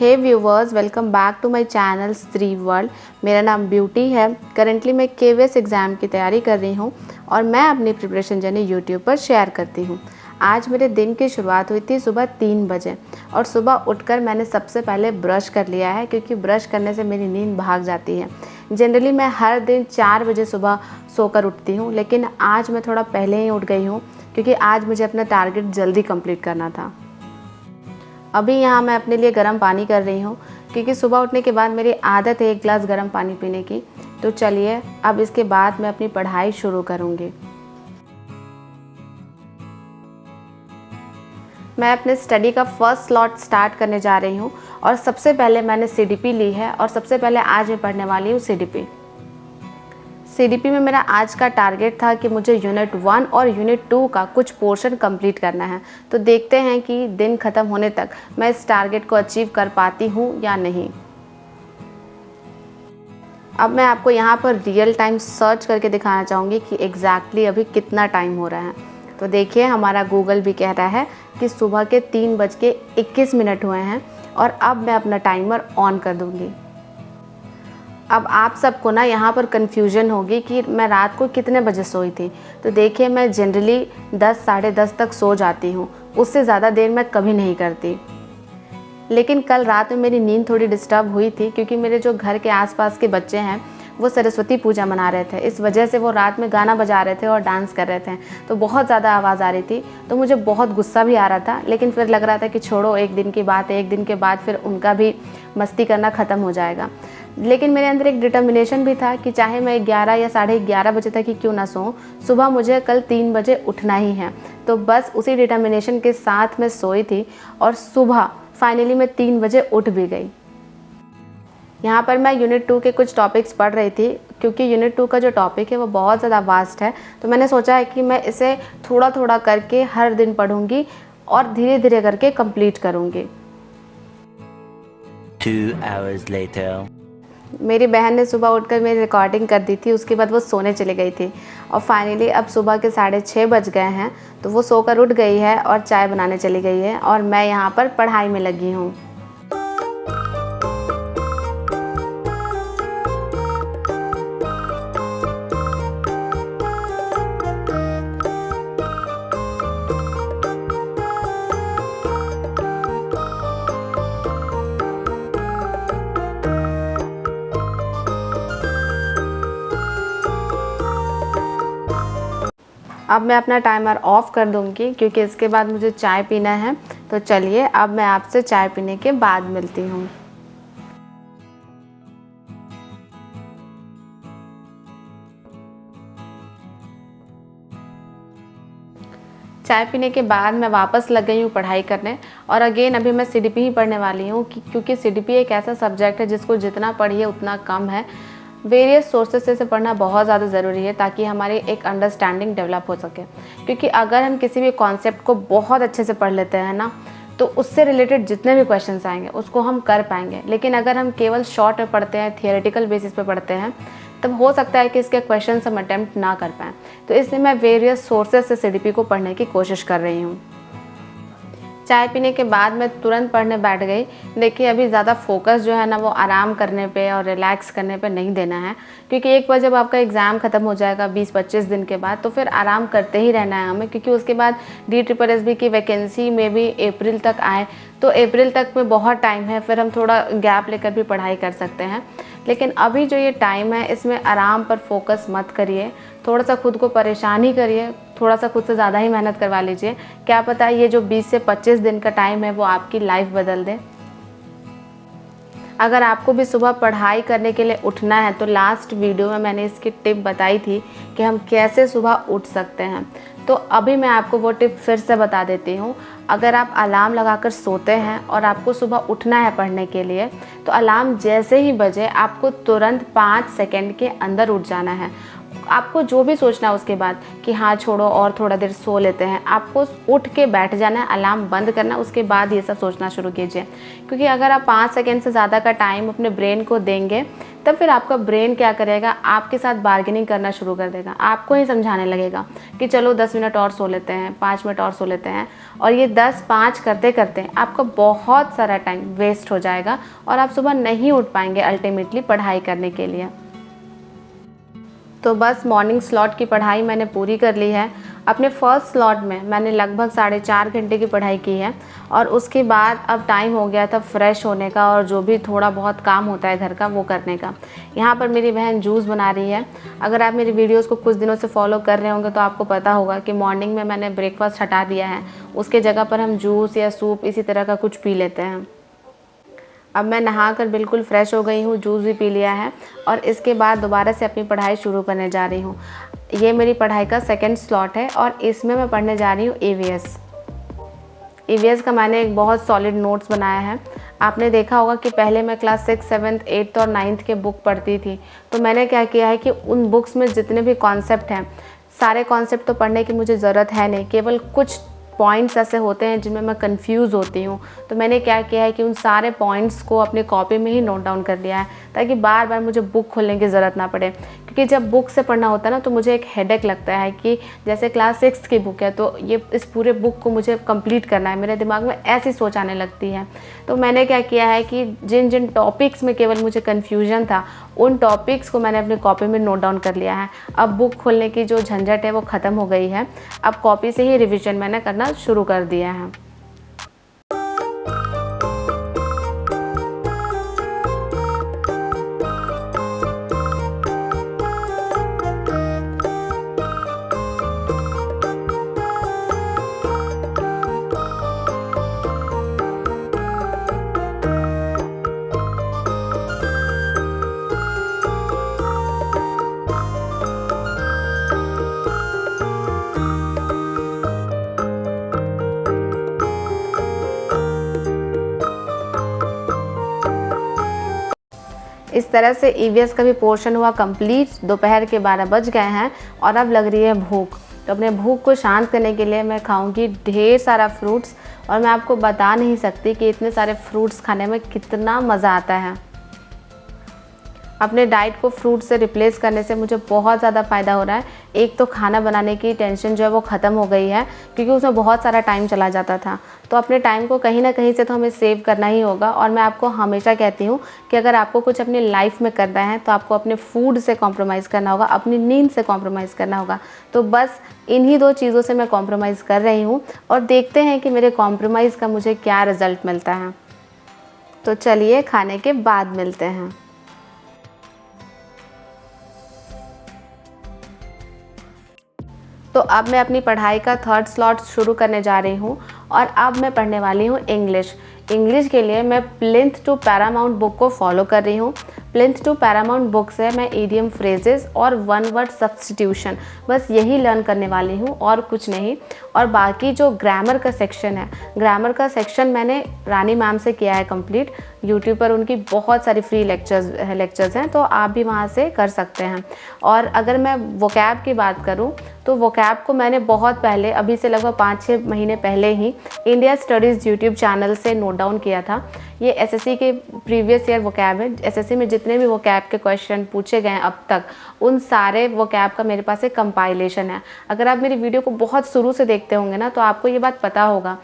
Hey viewers, welcome back to my channel Stree World. मेरा नाम beauty है। करंटली मैं केवीएस एग्ज़ाम की तैयारी कर रही हूँ और मैं अपनी प्रिपरेशन जर्नी यूट्यूब पर शेयर करती हूँ। आज मेरे दिन की शुरुआत हुई थी सुबह 3 बजे और सुबह उठकर मैंने सबसे पहले ब्रश कर लिया है, क्योंकि ब्रश करने से मेरी नींद भाग जाती है। जनरली मैं हर दिन 4 बजे सुबह सोकर उठती हूँ, लेकिन आज मैं थोड़ा पहले ही उठ गई हूँ क्योंकि आज मुझे अपना टारगेट जल्दी कंप्लीट करना था। अभी यहाँ मैं अपने लिए गर्म पानी कर रही हूँ, क्योंकि सुबह उठने के बाद मेरी आदत है 1 गिलास गर्म पानी पीने की। तो चलिए अब इसके बाद मैं अपनी पढ़ाई शुरू करूँगी। मैं अपने स्टडी का फर्स्ट स्लॉट स्टार्ट करने जा रही हूँ और सबसे पहले मैंने सीडीपी ली है और सबसे पहले आज मैं पढ़ने वाली हूँ सीडीपी में मेरा आज का टारगेट था कि मुझे यूनिट 1 और यूनिट 2 का कुछ पोर्शन कंप्लीट करना है। तो देखते हैं कि दिन ख़त्म होने तक मैं इस टारगेट को अचीव कर पाती हूँ या नहीं। अब मैं आपको यहाँ पर रियल टाइम सर्च करके दिखाना चाहूँगी कि एग्जैक्टली अभी कितना टाइम हो रहा है। तो देखिए, हमारा गूगल भी कह रहा है कि सुबह के 3:21 हुए हैं और अब मैं अपना टाइमर ऑन कर दूँगी। अब आप सबको ना यहाँ पर कन्फ्यूजन होगी कि मैं रात को कितने बजे सोई थी। तो देखिए, मैं जनरली 10 साढ़े 10 तक सो जाती हूँ, उससे ज़्यादा देर मैं कभी नहीं करती। लेकिन कल रात में मेरी नींद थोड़ी डिस्टर्ब हुई थी, क्योंकि मेरे जो घर के आसपास के बच्चे हैं वो सरस्वती पूजा मना रहे थे। इस वजह से वो रात में गाना बजा रहे थे और डांस कर रहे थे, तो बहुत ज़्यादा आवाज़ आ रही थी। तो मुझे बहुत गुस्सा भी आ रहा था, लेकिन फिर लग रहा था कि छोड़ो, एक दिन की बात है, एक दिन के बाद फिर उनका भी मस्ती करना ख़त्म हो जाएगा। लेकिन मेरे अंदर एक डिटर्मिनेशन भी था कि चाहे मैं 11 या साढ़े 11 बजे तक ही क्यों ना सोऊं, सुबह मुझे कल 3 बजे उठना ही है। तो बस उसी डिटर्मिनेशन के साथ मैं सोई थी और सुबह फाइनली मैं 3 बजे उठ भी गई। यहाँ पर मैं यूनिट 2 के कुछ टॉपिक्स पढ़ रही थी, क्योंकि यूनिट 2 का जो टॉपिक है वो बहुत ज़्यादा वास्ट है। तो मैंने सोचा है कि मैं इसे थोड़ा थोड़ा करके हर दिन पढ़ूँगी और धीरे धीरे करके कंप्लीट करूँगी। 2 hours later. मेरी बहन ने सुबह उठकर मेरी रिकॉर्डिंग कर दी थी, उसके बाद वो सोने चली गई थी और फाइनली अब सुबह के 6:30 बज गए हैं। तो वो सोकर उठ गई है और चाय बनाने चली गई है और मैं यहाँ पर पढ़ाई में लगी हूँ। अब मैं अपना टाइमर ऑफ़ कर दूंगी, क्योंकि इसके बाद मुझे चाय पीना है। तो चलिए अब मैं आपसे चाय पीने के बाद मिलती हूँ। चाय पीने के बाद मैं वापस लग गई हूँ पढ़ाई करने और अगेन अभी मैं सीडीपी ही पढ़ने वाली हूँ, क्योंकि सीडीपी एक ऐसा सब्जेक्ट है जिसको जितना पढ़िए उतना कम है। वेरियस सोर्सेस से पढ़ना बहुत ज़्यादा ज़रूरी है ताकि हमारी एक अंडरस्टैंडिंग डेवलप हो सके। क्योंकि अगर हम किसी भी कॉन्सेप्ट को बहुत अच्छे से पढ़ लेते हैं ना, तो उससे रिलेटेड जितने भी क्वेश्चंस आएंगे उसको हम कर पाएंगे। लेकिन अगर हम केवल शॉर्ट में पढ़ते हैं, थियोरेटिकल बेसिस पे पढ़ते हैं, तब हो सकता है कि इसके क्वेश्चंस हम अटैम्प्ट ना कर पाएँ। तो इसलिए मैं वेरियस सोर्सेस से सीडीपी को पढ़ने की कोशिश कर रही हूँ। चाय पीने के बाद मैं तुरंत पढ़ने बैठ गई। देखिए, अभी ज़्यादा फोकस जो है ना वो आराम करने पे और रिलैक्स करने पे नहीं देना है, क्योंकि एक बार जब आपका एग्ज़ाम ख़त्म हो जाएगा 20-25 दिन के बाद, तो फिर आराम करते ही रहना है हमें, क्योंकि उसके बाद DSSB की वैकेंसी में भी अप्रैल तक आए। तो अप्रैल तक में बहुत टाइम है, फिर हम थोड़ा गैप लेकर भी पढ़ाई कर सकते हैं। लेकिन अभी जो ये टाइम है इसमें आराम पर फोकस मत करिए, थोड़ा सा खुद को परेशान ही करिए, थोड़ा सा खुद से ज़्यादा ही मेहनत करवा लीजिए। क्या पता ये जो 20 से 25 दिन का टाइम है वो आपकी लाइफ बदल दे। अगर आपको भी सुबह पढ़ाई करने के लिए उठना है, तो लास्ट वीडियो में मैंने इसकी टिप बताई थी कि हम कैसे सुबह उठ सकते हैं। तो अभी मैं आपको वो टिप फिर से बता देती हूँ। अगर आप अलार्म लगाकर सोते हैं और आपको सुबह उठना है पढ़ने के लिए, तो अलार्म जैसे ही बजे आपको तुरंत 5 सेकंड के अंदर उठ जाना है आपको जो भी सोचना है उसके बाद कि हाँ छोड़ो और थोड़ा देर सो लेते हैं, आपको उठ के बैठ जाना है, अलार्म बंद करना, उसके बाद ये सब सोचना शुरू कीजिए। क्योंकि अगर आप 5 सेकेंड से ज़्यादा का टाइम अपने ब्रेन को देंगे तब फिर आपका ब्रेन क्या करेगा, आपके साथ बार्गेनिंग करना शुरू कर देगा, आपको ही समझाने लगेगा कि चलो 10 मिनट और सो लेते हैं, 5 मिनट और सो लेते हैं। और ये 10-5 करते करते आपका बहुत सारा टाइम वेस्ट हो जाएगा और आप सुबह नहीं उठ पाएंगे अल्टीमेटली पढ़ाई करने के लिए। तो बस मॉर्निंग स्लॉट की पढ़ाई मैंने पूरी कर ली है। अपने फर्स्ट स्लॉट में मैंने लगभग 4.5 घंटे की पढ़ाई की है और उसके बाद अब टाइम हो गया था फ्रेश होने का और जो भी थोड़ा बहुत काम होता है घर का वो करने का। यहाँ पर मेरी बहन जूस बना रही है। अगर आप मेरी वीडियोस को कुछ दिनों से फॉलो कर रहे होंगे तो आपको पता होगा कि मॉर्निंग में मैंने ब्रेकफास्ट हटा दिया है, उसके जगह पर हम जूस या सूप इसी तरह का कुछ पी लेते हैं। अब मैं नहाकर बिल्कुल फ़्रेश हो गई हूँ, जूस भी पी लिया है और इसके बाद दोबारा से अपनी पढ़ाई शुरू करने जा रही हूँ। ये मेरी पढ़ाई का सेकंड स्लॉट है और इसमें मैं पढ़ने जा रही हूँ ईवीएस। ईवीएस का मैंने एक बहुत सॉलिड नोट्स बनाया है। आपने देखा होगा कि पहले मैं क्लास 6, 7, 8 और 9th के बुक पढ़ती थी, तो मैंने क्या किया है कि उन बुक्स में जितने भी कॉन्सेप्ट हैं, सारे कॉन्सेप्ट तो पढ़ने की मुझे ज़रूरत है नहीं, केवल कुछ पॉइंट्स ऐसे होते हैं जिनमें मैं कंफ्यूज होती हूँ। तो मैंने क्या किया है कि उन सारे पॉइंट्स को अपने कॉपी में ही नोट डाउन कर लिया है ताकि बार बार मुझे बुक खोलने की ज़रूरत ना पड़े। क्योंकि जब बुक से पढ़ना होता है ना तो मुझे एक हेडेक लगता है कि जैसे क्लास 6 की बुक है तो ये इस पूरे बुक को मुझे कंप्लीट करना है, मेरे दिमाग में ऐसी सोच आने लगती है। तो मैंने क्या किया है कि जिन जिन टॉपिक्स में केवल मुझे कन्फ्यूजन था उन टॉपिक्स को मैंने अपनी कॉपी में नोट डाउन कर लिया है। अब बुक खोलने की जो झंझट है वो ख़त्म हो गई है। अब कॉपी से ही रिविज़न मैंने करना शुरू कर दिया है। इस तरह से ईवीएस का भी पोर्शन हुआ कंप्लीट। दोपहर के 12 बज गए हैं और अब लग रही है भूख। तो अपने भूख को शांत करने के लिए मैं खाऊंगी ढेर सारा फ्रूट्स और मैं आपको बता नहीं सकती कि इतने सारे फ्रूट्स खाने में कितना मज़ा आता है। अपने डाइट को फ्रूट से रिप्लेस करने से मुझे बहुत ज़्यादा फ़ायदा हो रहा है। एक तो खाना बनाने की टेंशन जो है वो ख़त्म हो गई है क्योंकि उसमें बहुत सारा टाइम चला जाता था। तो अपने टाइम को कहीं ना कहीं से तो हमें सेव करना ही होगा। और मैं आपको हमेशा कहती हूँ कि अगर आपको कुछ अपनी लाइफ में करना है तो आपको अपने फूड से कॉम्प्रोमाइज़ करना होगा, अपनी नींद से कॉम्प्रोमाइज़ करना होगा। तो बस इन्हीं 2 चीज़ों से मैं कॉम्प्रोमाइज़ कर रही हूँ और देखते हैं कि मेरे कॉम्प्रोमाइज़ का मुझे क्या रिज़ल्ट मिलता है। तो चलिए खाने के बाद मिलते हैं। तो अब मैं अपनी पढ़ाई का थर्ड स्लॉट शुरू करने जा रही हूँ और अब मैं पढ़ने वाली हूँ इंग्लिश। इंग्लिश के लिए मैं प्लिंथ टू पैरामाउंट बुक को फॉलो कर रही हूँ। प्लिंथ टू पैरामाउंट बुक से मैं इडियम फ्रेजेस और वन वर्ड सब्स्टिट्यूशन बस यही लर्न करने वाली हूँ और कुछ नहीं। और बाकी जो ग्रामर का सेक्शन है, ग्रामर का सेक्शन मैंने रानी मैम से किया है कंप्लीट। यूट्यूब पर उनकी बहुत सारी फ्री लेक्चर्स हैं तो आप भी वहाँ से कर सकते हैं। और अगर मैं वोकैब की बात करूँ तो वोकैब को मैंने बहुत पहले, अभी से लगभग 5-6 महीने पहले ही इंडिया स्टडीज़ यूट्यूब चैनल से नोट डाउन किया था। ये एसएससी के प्रीवियस ईयर वोकैब है। एसएससी में जितने भी वोकैब के क्वेश्चन पूछे गए हैं अब तक, उन सारे वोकैब का मेरे पास एक कंपाइलेशन है। अगर आप मेरी वीडियो को बहुत शुरू से देखते होंगे ना तो आपको ये बात पता होगा।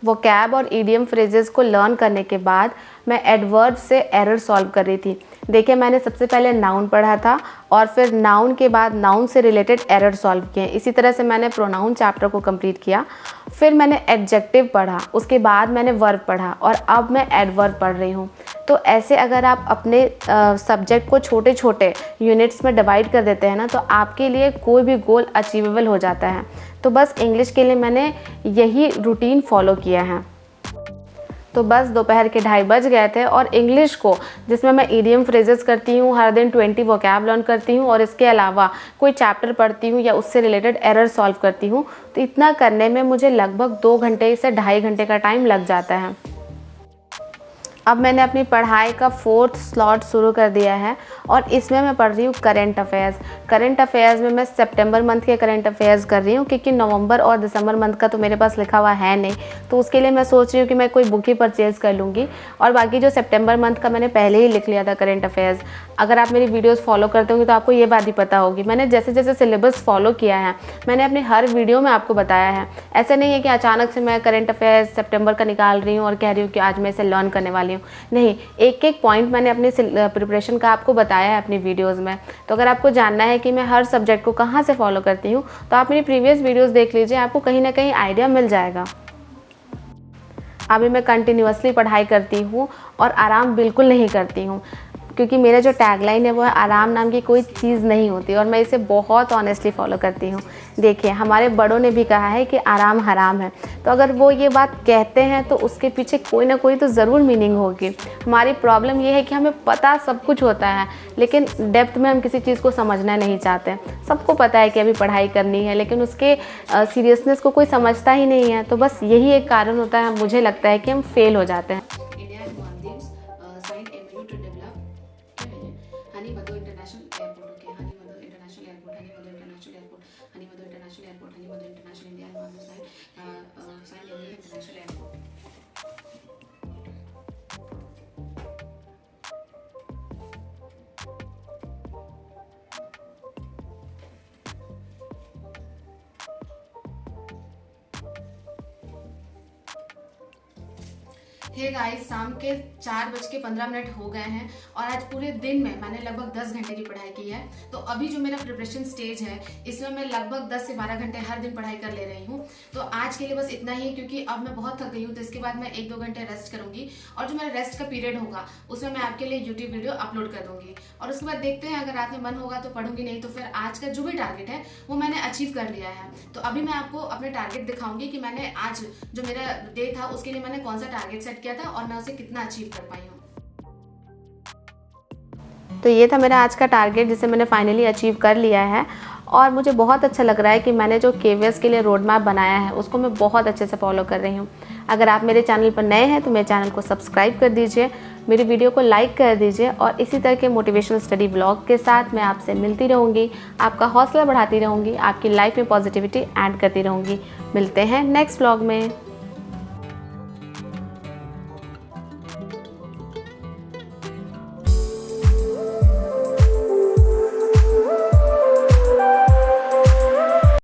वोकैब और ईडियम फ्रेजेस को लर्न करने के बाद मैं एडवर्ब से एरर सॉल्व कर रही थी। देखिए, मैंने सबसे पहले नाउन पढ़ा था और फिर नाउन के बाद नाउन से रिलेटेड एरर सॉल्व किए। इसी तरह से मैंने प्रोनाउन चैप्टर को कंप्लीट किया। फिर मैंने एडजेक्टिव पढ़ा, उसके बाद मैंने वर्ब पढ़ा और अब मैं एडवर्ब पढ़ रही हूँ। तो ऐसे अगर आप अपने सब्जेक्ट को छोटे छोटे यूनिट्स में डिवाइड कर देते हैं ना तो आपके लिए कोई भी गोल अचीवेबल हो जाता है। तो बस इंग्लिश के लिए मैंने यही रूटीन फॉलो किया है। तो बस दोपहर के 2:30 बज गए थे और इंग्लिश को, जिसमें मैं ईडियम फ्रेजेस करती हूँ, हर दिन 20 वोकैब लर्न करती हूँ और इसके अलावा कोई चैप्टर पढ़ती हूँ या उससे रिलेटेड एरर सॉल्व करती हूँ, तो इतना करने में मुझे लगभग 2 घंटे से 2.5 घंटे का टाइम लग जाता है। अब मैंने अपनी पढ़ाई का 4th स्लॉट शुरू कर दिया है और इसमें मैं पढ़ रही हूँ करंट अफेयर्स। करंट अफेयर्स में मैं सितंबर मंथ के करंट अफेयर्स कर रही हूँ, क्योंकि नवंबर और दिसंबर मंथ का तो मेरे पास लिखा हुआ है नहीं, तो उसके लिए मैं सोच रही हूँ कि मैं कोई बुक ही परचेज़ कर लूँगी। और बाकी जो सितंबर मंथ का मैंने पहले ही लिख लिया था करंट अफेयर्स। अगर आप मेरी वीडियोज़ फॉलो करते होंगे तो आपको ये बात ही पता होगी। मैंने जैसे जैसे सिलेबस फॉलो किया है मैंने अपने हर वीडियो में आपको बताया है। ऐसा नहीं है कि अचानक से मैं करंट अफेयर्स सितंबर का निकाल रही हूँ और कह रही हूँ कि आज मैं इसे लर्न करने वाली हूँ। नहीं, एक एक पॉइंट मैंने अपने प्रिपरेशन का आपको बताया है अपनी वीडियोस में। तो अगर आपको जानना है कि मैं हर सब्जेक्ट को कहाँ से फॉलो करती हूँ तो आप मेरी प्रीवियस वीडियोस देख लीजिए, आपको कहीं ना कहीं आइडिया मिल जाएगा। अभी मैं कंटिन्यूअसली पढ़ाई करती हूँ और आराम बिल्कुल नहीं करती हूँ, क्योंकि मेरा जो टैगलाइन है वो है आराम नाम की कोई चीज़ नहीं होती, और मैं इसे बहुत ऑनेस्टली फॉलो करती हूँ। देखिए, हमारे बड़ों ने भी कहा है कि आराम हराम है, तो अगर वो ये बात कहते हैं तो उसके पीछे कोई ना कोई तो ज़रूर मीनिंग होगी। हमारी प्रॉब्लम ये है कि हमें पता सब कुछ होता है, लेकिन डेप्थ में हम किसी चीज़ को समझना नहीं चाहते। सबको पता है कि अभी पढ़ाई करनी है, लेकिन उसके सीरियसनेस को कोई समझता ही नहीं है। तो बस यही एक कारण होता है, मुझे लगता है कि हम फेल हो जाते हैं। Hanimaadhoo international airport, okay, Hanimaadhoo international airport, Hanimaadhoo international airport, Hanimaadhoo international airport, Hanimaadhoo international India मानव sign international airport. Hey guys, शाम के 4:15 हो गए हैं और आज पूरे दिन में मैंने लगभग 10 घंटे की पढ़ाई की है। तो अभी जो मेरा प्रिपरेशन स्टेज है इसमें मैं लगभग 10 से 12 घंटे हर दिन पढ़ाई कर ले रही हूँ। तो आज के लिए बस इतना ही, क्योंकि अब मैं बहुत थक गई हूँ। तो इसके बाद मैं 1-2 घंटे रेस्ट करूंगी और जो मेरा रेस्ट का पीरियड होगा उसमें मैं आपके लिए यूट्यूब वीडियो अपलोड कर दूंगी। और उसके बाद देखते हैं, अगर रात में मन होगा तो पढ़ूंगी, नहीं तो फिर आज का जो भी टारगेट है वो मैंने अचीव कर लिया है। तो अभी मैं आपको अपने टारगेट दिखाऊंगी कि मैंने आज जो मेरा डे था उसके लिए मैंने कौन सा टारगेट सेट किया था और मैं उसे कितना अचीव कर पाई हूँ। तो ये था मेरा आज का टारगेट, जिसे मैंने फाइनली अचीव कर लिया है और मुझे बहुत अच्छा लग रहा है कि मैंने जो KVS के लिए रोड मैप बनाया है उसको मैं बहुत अच्छे से फॉलो कर रही हूँ। अगर आप मेरे चैनल पर नए हैं तो मेरे चैनल को सब्सक्राइब कर दीजिए, मेरी वीडियो को लाइक कर दीजिए और इसी तरह के मोटिवेशनल स्टडी ब्लॉग के साथ मैं आपसे मिलती रहूँगी, आपका हौसला बढ़ाती रहूँगी, आपकी लाइफ में पॉजिटिविटी ऐड करती रहूँगी। मिलते हैं नेक्स्ट ब्लॉग में।